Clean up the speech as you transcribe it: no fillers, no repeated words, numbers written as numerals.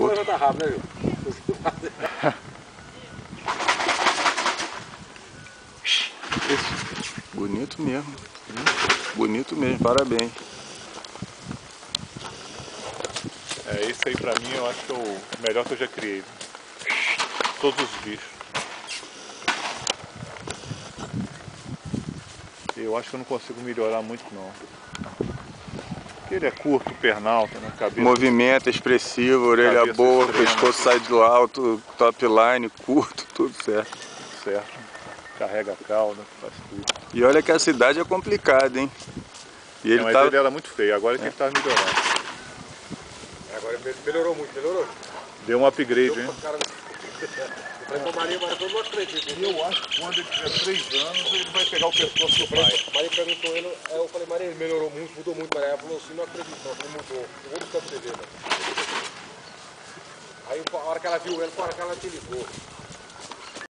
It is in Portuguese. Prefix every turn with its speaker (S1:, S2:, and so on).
S1: vou levantar rápido, né, Gil?
S2: Bonito mesmo. Bonito mesmo, parabéns.
S3: Esse aí pra mim eu acho que é o melhor que eu já criei. Todos os bichos. Eu acho que eu não consigo melhorar muito não. Porque ele é curto, pernalta, né? Cabeça.
S2: Movimento expressivo, orelha
S3: Cabeça
S2: boa,
S3: extrema.
S2: pescoço sai do alto, top line, curto, tudo certo.
S3: Certo. Carrega a cauda, faz tudo.
S2: E olha que a cidade é complicada, hein? E ele
S3: Mas
S2: tá...
S3: ele era muito feio, agora é que ele tá melhorando.
S1: Agora melhorou muito, melhorou.
S3: Deu um upgrade, hein?
S1: Eu falei pra Maria, mas eu não acredito.
S3: Eu acho que quando ele tiver 3 anos, ele vai pegar o pescoço do pai.
S1: A Maria perguntou ele, eu falei, Maria, ele melhorou muito, mudou muito, Maria. Ela falou assim, não acredito, não. Eu falei, mudou. Eu vou buscar pra você ver, né? Aí a hora que ela viu ele, a hora que ela te ligou.